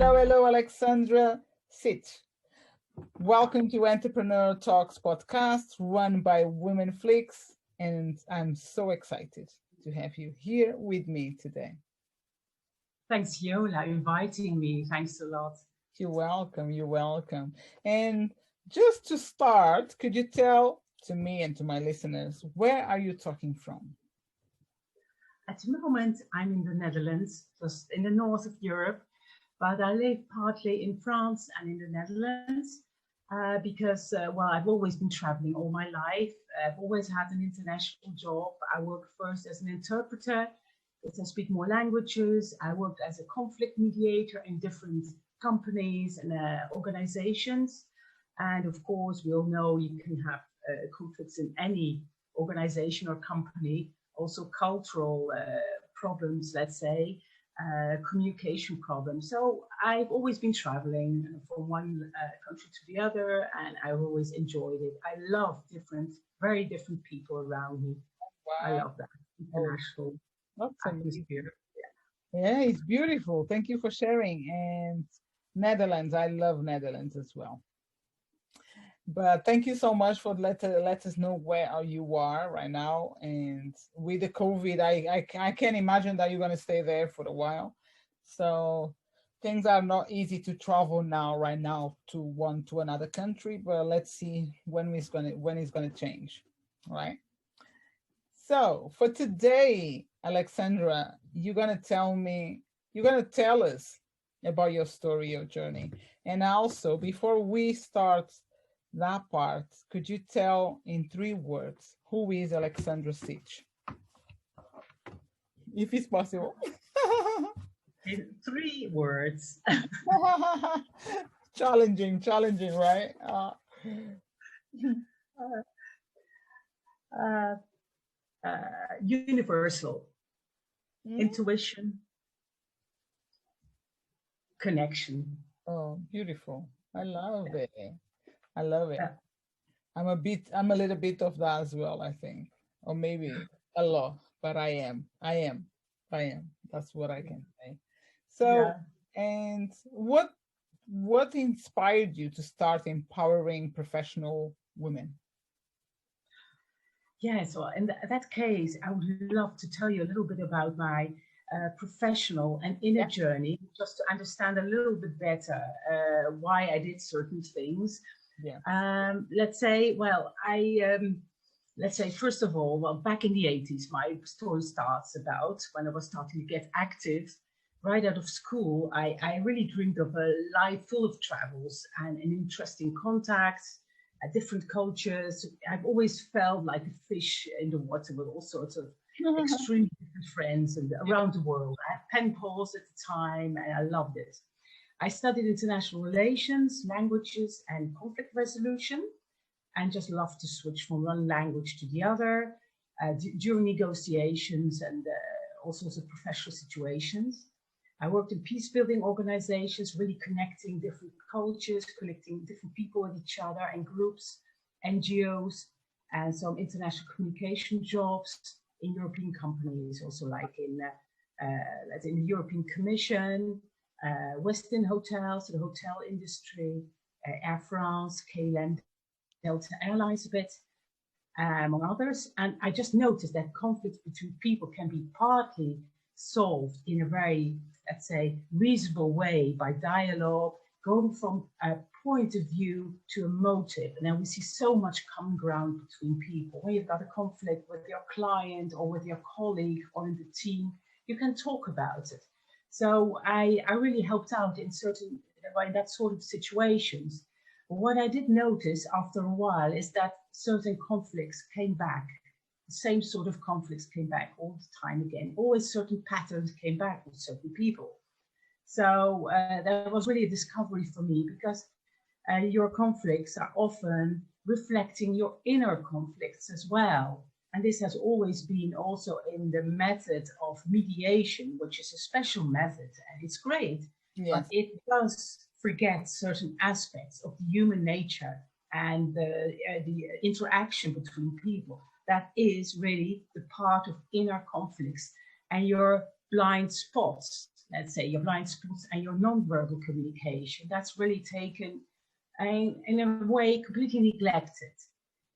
Hello, hello, Alexandra Sitch. Welcome to Entrepreneur Talks podcast run by Women Flix, and I'm so excited to have you here with me today. Thanks, Yola, inviting me. Thanks a lot. You're welcome. You're welcome. And just to start, could you tell to me and to my listeners, where are you talking from? At the moment, I'm in the Netherlands, just in the north of Europe, but I live partly in France and in the Netherlands because, well, I've always been traveling all my life. I've always had an international job. I worked first as an interpreter, because I speak more languages. I worked as a conflict mediator in different companies and organizations. And of course, we all know you can have conflicts in any organization or company, also cultural problems, let's say, communication problems. So I've always been traveling from one country to the other, and I've always enjoyed it. I love very different people around me. Wow. I love that international atmosphere. Yeah, it's beautiful. Thank you for sharing. And Netherlands, I love Netherlands as well. But thank you so much for let us know where you are right now. And with the COVID, I can imagine that you're going to stay there for a while. So things are not easy to travel right now to another country. But let's see when it's gonna change, right? So for today, Alexandra, you're gonna tell us about your story, your journey, and also before we start that part, could you tell in 3 words who is Alexandra Sitch, if it's possible? In 3 words. challenging, right? Universal, intuition, connection. Oh, beautiful! I love it. I love it. I'm a little bit of that as well, I think, or maybe a lot, but I am. That's what I can say. So, and what inspired you to start empowering professional women? Yeah, so in that case, I would love to tell you a little bit about my professional and inner journey, just to understand a little bit better why I did certain things. Let's say, let's say, first of all, well, back in the 80s, my story starts about when I was starting to get active. Right out of school, I really dreamed of a life full of travels and interesting contacts, different cultures. I've always felt like a fish in the water with all sorts of extremely different friends and around the world. I had pen pals at the time, and I loved it. I studied international relations, languages, and conflict resolution, and just loved to switch from one language to the other during negotiations and all sorts of professional situations. I worked in peace-building organizations, really connecting different cultures, connecting different people with each other and groups, NGOs, and some international communication jobs in European companies, also like in the European Commission, Westin Hotels, the hotel industry, Air France, KLM, Delta Airlines a bit, among others. And I just noticed that conflicts between people can be partly solved in a very, let's say, reasonable way by dialogue, going from a point of view to a motive. And then we see so much common ground between people. When you've got a conflict with your client or with your colleague or in the team, you can talk about it. So I really helped out in that sort of situations. But what I did notice after a while is that certain conflicts came back. The same sort of conflicts came back all the time again. Always certain patterns came back with certain people. So that was really a discovery for me, because your conflicts are often reflecting your inner conflicts as well. And this has always been also in the method of mediation, which is a special method, and it's great. Yes. But it does forget certain aspects of the human nature and the interaction between people. That is really the part of inner conflicts and your blind spots let's say, your blind spots and your non-verbal communication. That's really taken and in a way completely neglected.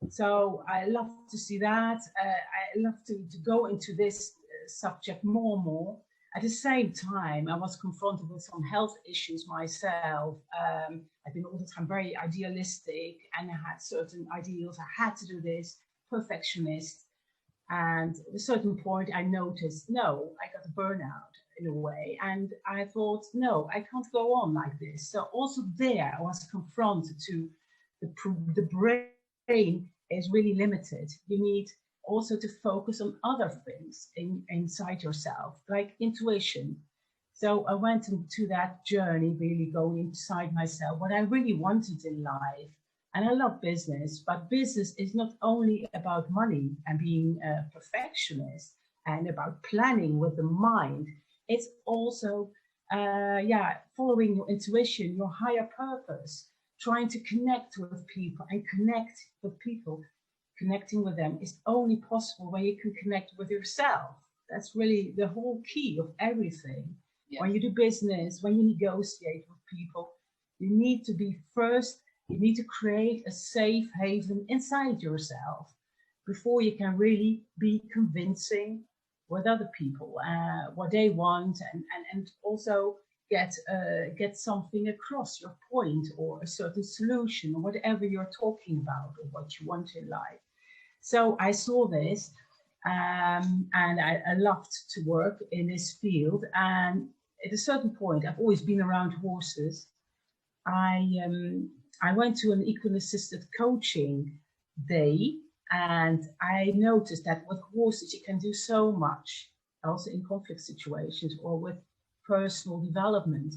So I love to see that. I love to go into this subject more and more. At the same time, I was confronted with some health issues myself. I've been all the time very idealistic and I had certain ideals. I had to do this, perfectionist. And at a certain point, I noticed, no, I got a burnout in a way. And I thought, no, I can't go on like this. So also there, I was confronted to the brain is really limited. You need also to focus on other things inside yourself, like intuition. So I went into that journey, really going inside myself, what I really wanted in life. And I love business, but business is not only about money and being a perfectionist and about planning with the mind. It's also, following your intuition, your higher purpose, trying to connect with people and connect with people. Connecting with them is only possible when you can connect with yourself. That's really the whole key of everything. Yes. When you do business, when you negotiate with people, you need to be first. You need to create a safe haven inside yourself before you can really be convincing with other people what they want and also get something across, your point or a certain solution or whatever you're talking about or what you want in life. So I saw this and I loved to work in this field. And at a certain point, I've always been around horses. I went to an equine-assisted coaching day, and I noticed that with horses, you can do so much, also in conflict situations or with personal development.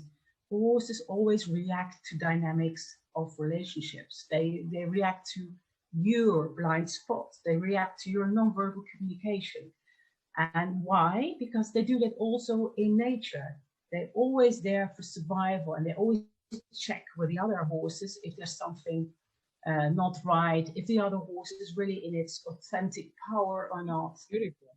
Horses always react to dynamics of relationships. They react to your blind spots. They react to your nonverbal communication. And why? Because they do that also in nature. They're always there for survival, and they always check with the other horses if there's something not right, if the other horse is really in its authentic power or not. Beautiful.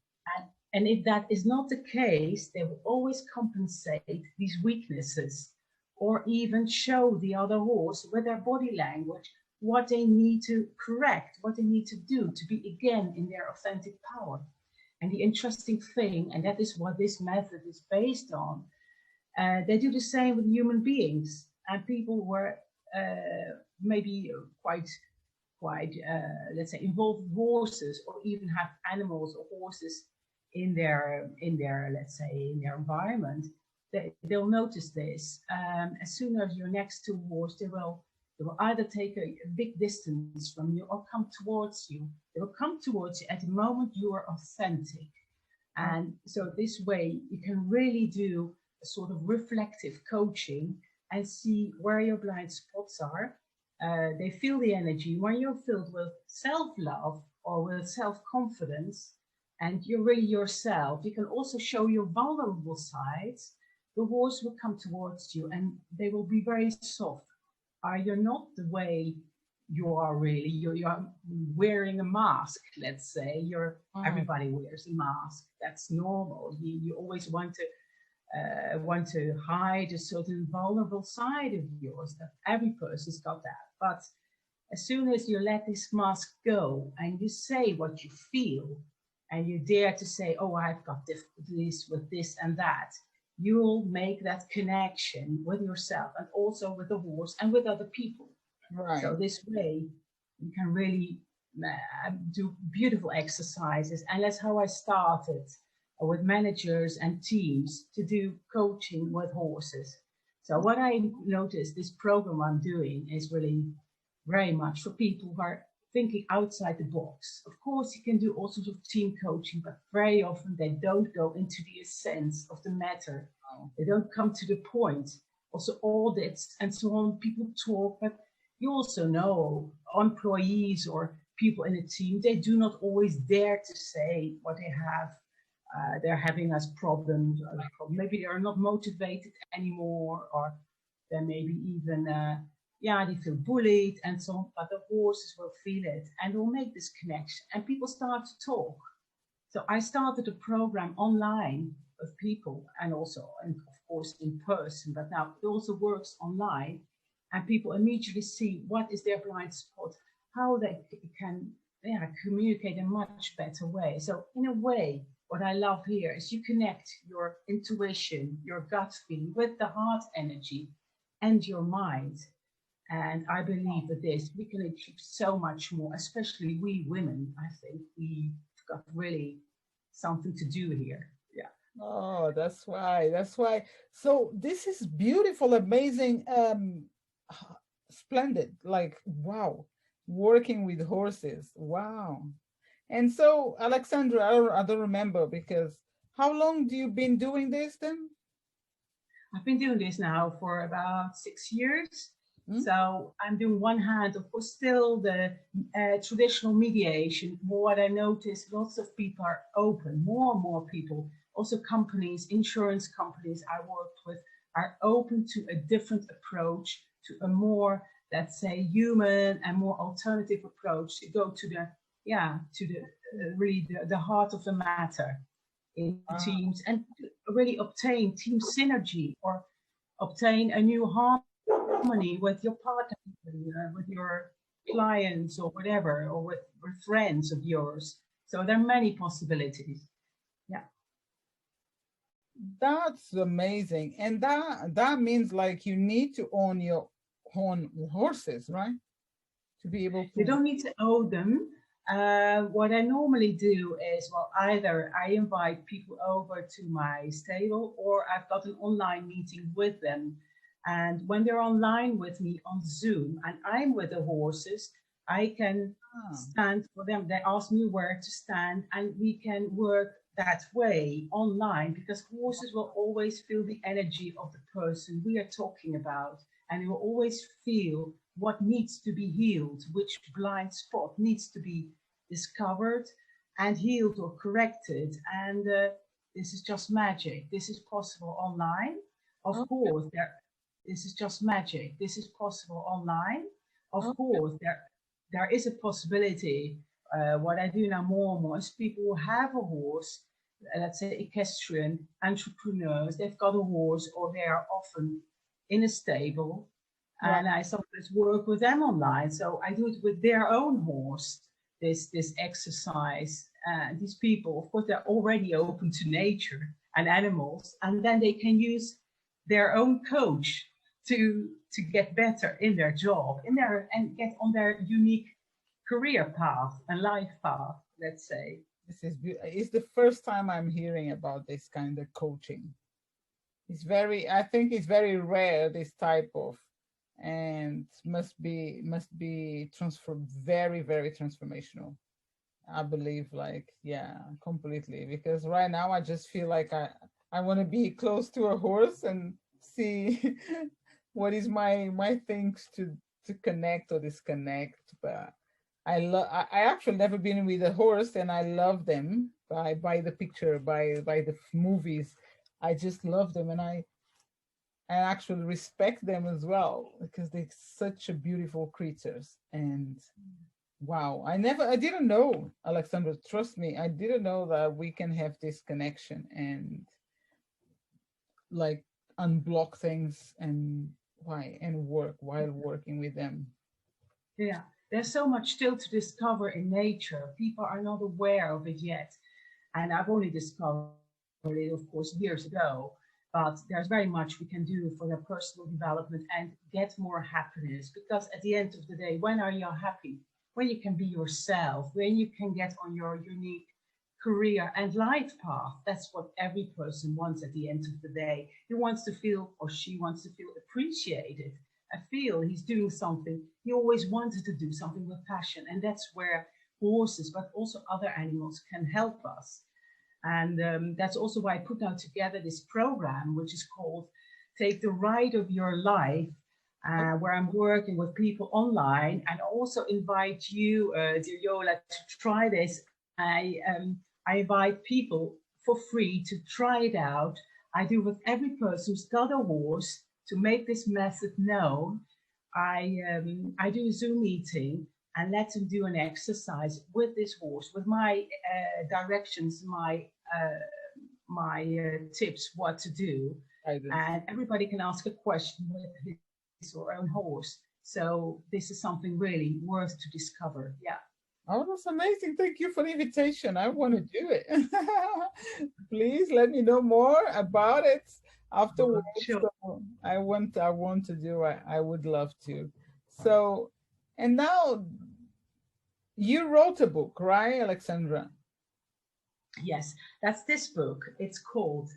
And if that is not the case, they will always compensate these weaknesses or even show the other horse with their body language what they need to correct, what they need to do to be again in their authentic power. And the interesting thing, and that is what this method is based on, they do the same with human beings. And people were maybe quite let's say, involved with horses, or even have animals or horses in their let's say, in their environment. They'll notice this. As soon as you're next to a horse, they will either take a big distance from you or come towards you. They will come towards you at the moment you are authentic. And so this way you can really do a sort of reflective coaching and see where your blind spots are. They feel the energy. When you're filled with self-love or with self-confidence and you're really yourself, you can also show your vulnerable sides. The horse will come towards you and they will be very soft. You're not the way you are really. You're wearing a mask, let's say. Everybody wears a mask. That's normal. You always want to hide a certain vulnerable side of yours. That every person's got that. But as soon as you let this mask go and you say what you feel, and you dare to say, oh, I've got difficulties with this and that, you'll make that connection with yourself and also with the horse and with other people. Right. So this way you can really do beautiful exercises. And that's how I started with managers and teams to do coaching with horses. So what I noticed, this program I'm doing is really very much for people who are thinking outside the box. Of course, you can do all sorts of team coaching, but very often they don't go into the essence of the matter. They don't come to the point. Also audits and so on, people talk, but you also know employees or people in a team, they do not always dare to say what they have. They're having as problems. Maybe they're not motivated anymore, or they maybe even they feel bullied and so on, but the horses will feel it and will make this connection and people start to talk. So I started a program online of people, and also, and of course, in person, but now it also works online, and people immediately see what is their blind spot, how they can communicate in a much better way. So in a way, what I love here is you connect your intuition, your gut feeling with the heart energy and your mind. And I believe that this, we can achieve so much more, especially we women. I think we've got really something to do here. Yeah. Oh, that's why. That's why. So this is beautiful, amazing, splendid. Like, wow, working with horses. Wow. And so, Alexandra, I don't remember because how long do you been doing this then? I've been doing this now for about 6 years. Hmm? So I'm doing one hand, of course, still the traditional mediation. What I notice, lots of people are open, more and more people, also companies, insurance companies I worked with, are open to a different approach, to a more, let's say, human and more alternative approach to go to the, to the really the heart of the matter in Ah, teams, and really obtain team synergy or obtain a new harmony with your partner, with your clients or whatever, or with friends of yours. So there are many possibilities. Yeah. that's amazing. And that means like you need to own your own horses, right? To be able You to. don't need to owe them. What I normally do is, well, either I invite people over to my stable or I've got an online meeting with them. And when they're online with me on Zoom and I'm with the horses, I can Ah, stand for them. They ask me where to stand and we can work that way online, because horses will always feel the energy of the person we are talking about, and they will always feel what needs to be healed, which blind spot needs to be discovered and healed or corrected. And this is just magic. This is possible online. Of okay, course, this is just magic. This is possible online. Of okay. course, there is a possibility. What I do now more and more is people who have a horse, let's say equestrian entrepreneurs, they've got a horse or they are often in a stable, Right. and I sometimes work with them online. So I do it with their own horse, this exercise. These people, of course, they're already open to nature and animals, and then they can use their own coach to get better in their job, in their and get on their unique career path and life path, let's say. It's the first time I'm hearing about this kind of coaching. I think it's very rare, this type of, and must be very, very transformational. I believe, like, yeah, completely. Because right now I just feel like I want to be close to a horse and see what is my things to connect or disconnect. But I actually never been with a horse, and I love them by the picture, by the movies. I just love them, and I actually respect them as well because they're such a beautiful creatures. And wow, I didn't know, Alexandra, trust me, I didn't know that we can have this connection and like unblock things and why and work while working with them. Yeah, there's so much still to discover in nature. People are not aware of it yet. And I've only discovered it, of course, years ago. But there's very much we can do for their personal development and get more happiness. Because at the end of the day, when are you happy? When you can be yourself, when you can get on your unique career and life path. That's what every person wants at the end of the day. He wants to feel, or she wants to feel, appreciated. I feel he's doing something. He always wanted to do something with passion. And that's where horses, but also other animals, can help us. And that's also why I put out together this program, which is called Take the Ride of Your Life, Oh, where I'm working with people online, and also invite you, dear Yola, to try this. I invite people for free to try it out. I do with every person who's got a horse to make this method known. I do a Zoom meeting and let them do an exercise with this horse, with my directions, my tips, what to do. Guidance. and everybody can ask a question with his or own horse. So this is something really worth to discover. Yeah. Oh, that's amazing. Thank you for the invitation. I want to do it. Please let me know more about it afterwards. Sure. So I want to do it. I would love to. So, and now you wrote a book, right, Alexandra? Yes, that's this book. It's called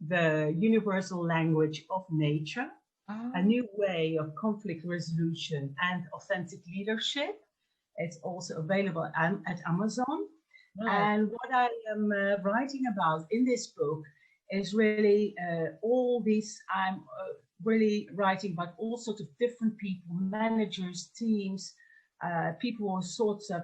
The Universal Language of Nature, a Ah, new way of conflict resolution and authentic leadership. It's also available at Amazon. nice. And what I am writing about in this book is really all these, I'm really writing about all sorts of different people, managers, teams, people who sorts of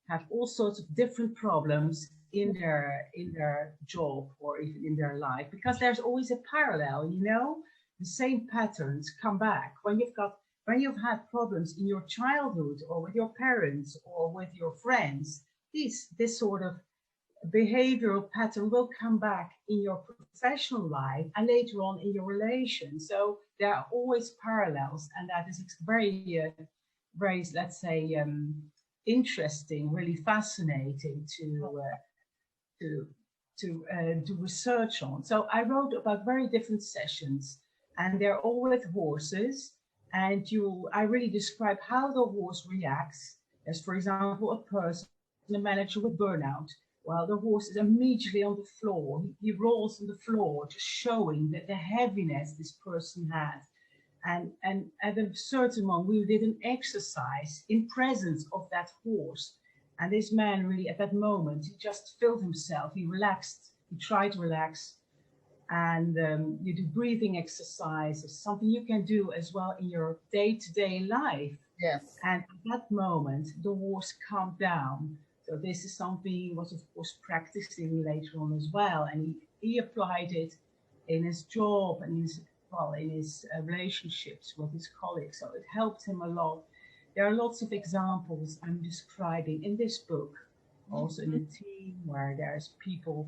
have all sorts of different problems in their job or even in their life, because there's always a parallel, you know, the same patterns come back when you've had problems in your childhood or with your parents or with your friends. This sort of behavioral pattern will come back in your professional life and later on in your relation. So there are always parallels, and that is very, let's say, interesting, really fascinating to do research on. So I wrote about very different sessions, and they're all with horses. And I really describe how the horse reacts. As for example, a person, a manager with burnout. Well, the horse is immediately on the floor. He rolls on the floor, just showing that the heaviness this person has. And at a certain moment, we did an exercise in presence of that horse. And this man really, at that moment, he just filled himself. He relaxed. He tried to relax. And you do breathing exercises, something you can do as well in your day-to-day life. Yes. And at that moment, the horse calmed down. So this is something he was, of course, practicing later on as well. And he applied it in his job and in his relationships with his colleagues. So it helped him a lot. There are lots of examples I'm describing in this book, also in Mhm. the team where there's people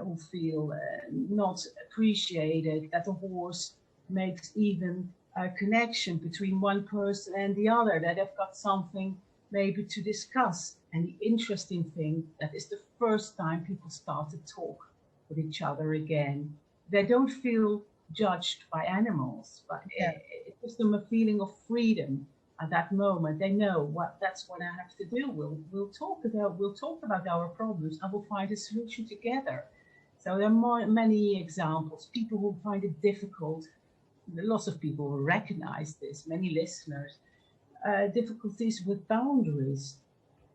who feel not appreciated, that the horse makes even a connection between one person and the other, that they've got something maybe to discuss. And the interesting thing, that is the first time people start to talk with each other again. They don't feel judged by animals, but Yeah. it gives them a feeling of freedom at that moment. They know that's what I have to do. We'll talk about our problems and we'll find a solution together. So there are many examples. People who find it difficult, lots of people will recognize this, many listeners, difficulties with boundaries.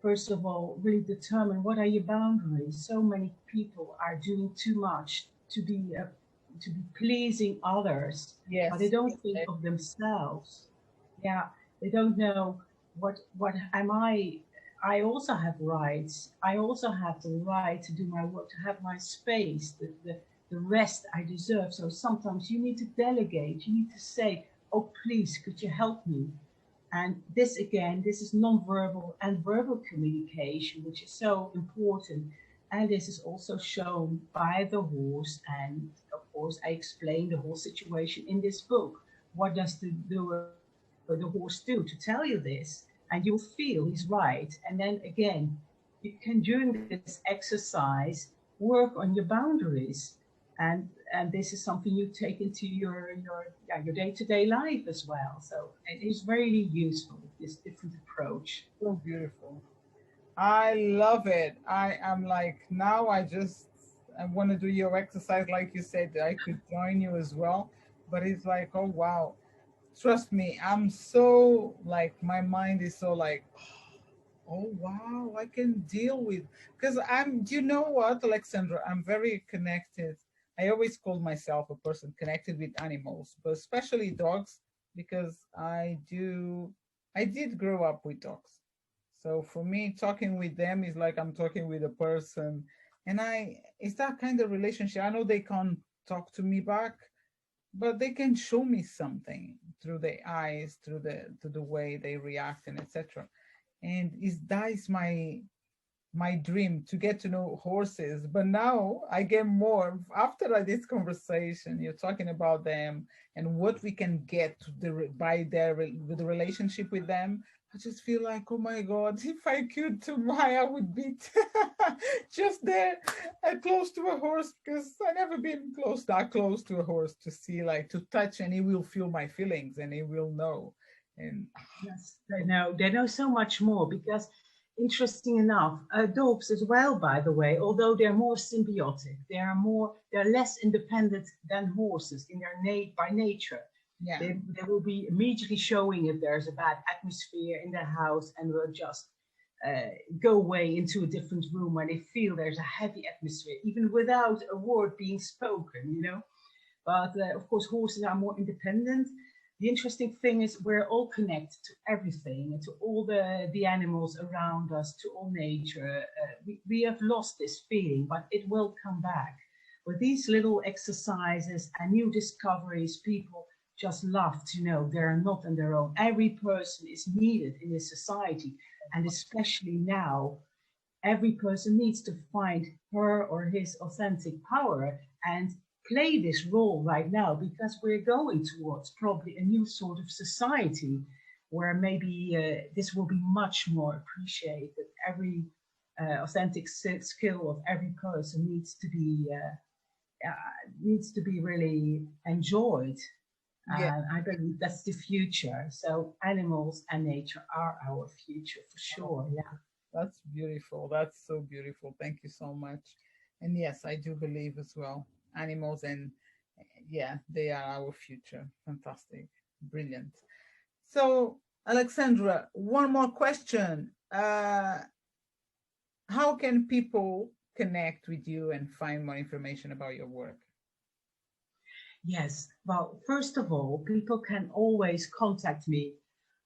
First of all, really determine what are your boundaries. So many people are doing too much to be pleasing others, but they Yes. don't think of themselves. Yeah, they don't know what am I. I also have rights. I also have the right to do my work, to have my space, the rest I deserve. So sometimes you need to delegate. You need to say, oh, please, could you help me? And this again, this is non-verbal and verbal communication, which is so important. And this is also shown by the horse. And of course, I explain the whole situation in this book. What does the horse do to tell you this? And you'll feel he's right. And then again, you can during this exercise work on your boundaries. And this is something you take into your day-to-day life as well. So it is very useful, this different approach. So beautiful. I love it. I am like, now I want to do your exercise like you said. I could join you as well. But it's like, oh wow. Trust me, I'm so like my mind is so like, oh wow, I can deal with, because do you know what, Alexandra? I'm very connected. I always call myself a person connected with animals, but especially dogs, because I did grow up with dogs. So for me, talking with them is like I'm talking with a person. And it's that kind of relationship. I know they can't talk to me back, but they can show me something through their eyes, through the way they react and etc. And is that is my dream to get to know horses, but now I get more after this conversation. You're talking about them and what we can get to by their with the relationship with them. I just feel like, oh my God, if I could tomorrow, I would be just there close to a horse, because I never been that close to a horse to see, like, to touch, and he will feel my feelings and he will know. And yes, they know so much more because, interesting enough, dogs as well, by the way, although they're more symbiotic, they're less independent than horses in their by nature. yeah, They will be immediately showing if there's a bad atmosphere in their house, and will just go away into a different room when they feel there's a heavy atmosphere, even without a word being spoken, you know. But of course, horses are more independent. The interesting thing is we're all connected to everything, to all the animals around us, to all nature. We have lost this feeling, but it will come back. With these little exercises and new discoveries, people just love to know they're not on their own. Every person is needed in this society, and especially now, every person needs to find her or his authentic power and play this role right now, because we're going towards probably a new sort of society where maybe this will be much more appreciated. Every authentic skill of every person needs to be really enjoyed. yeah. I believe that's the future. So animals and nature are our future for sure. Yeah. That's beautiful. That's so beautiful. Thank you so much. And yes, I do believe as well. Animals, and yeah, they are our future. Fantastic. Brilliant. So, Alexandra, one more question. How can people connect with you and find more information about your work? Yes. Well, first of all, people can always contact me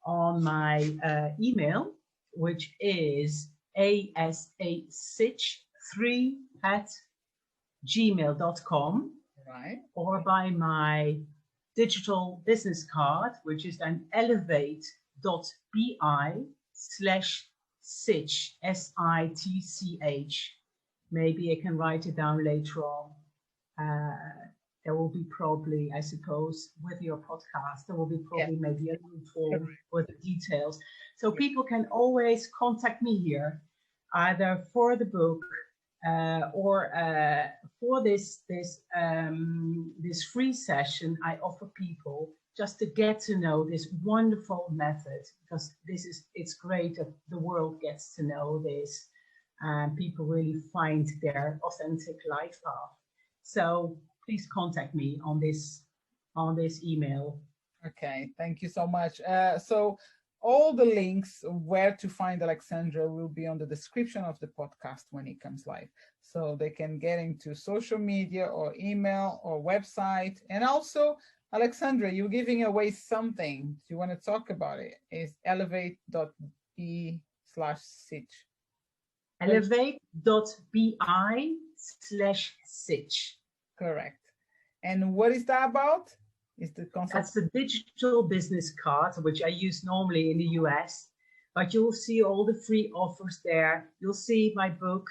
on my email, which is asasitch3@gmail.com, Right. or by my digital business card, which is then elevate.bi/Sitch, SITCH. Maybe I can write it down later on. There will be probably, I suppose, with your podcast, there will be probably maybe a new form with the details. So people can always contact me here, either for the book or for this free session I offer people, just to get to know this wonderful method, because it's great that the world gets to know this and people really find their authentic life path. So please contact me on this email. Okay, thank you so much. So all the links where to find Alexandra will be on the description of the podcast when it comes live. So they can get into social media or email or website. And also, Alexandra, you're giving away something. Do you want to talk about it? It's elevate.bi/Sitch. Elevate.bi/Sitch. Correct. And what is that about? Is the concept? That's the digital business card, which I use normally in the US. But you'll see all the free offers there. You'll see my book.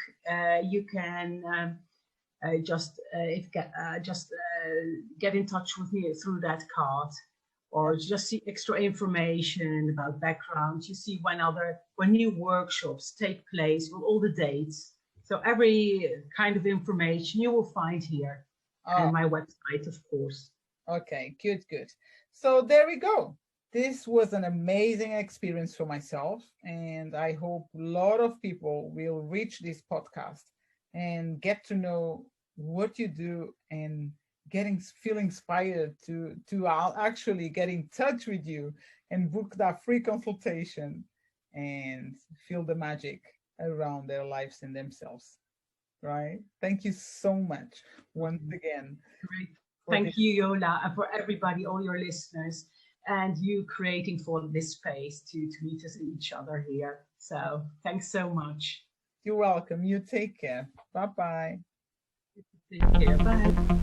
You can just get in touch with me through that card, or just see extra information about background. You see when new workshops take place, with all the dates. So every kind of information you will find here, and my website, of course. Okay, good, good. So there we go. This was an amazing experience for myself, and I hope a lot of people will reach this podcast and get to know what you do and feel inspired to actually get in touch with you and book that free consultation and feel the magic around their lives and themselves. Right? Thank you so much once again. Great. Thank you, Yola, and for everybody, all your listeners, and you creating for this space to meet us each other here. So thanks so much. You're welcome. You take care. Bye-bye. Take care. Bye.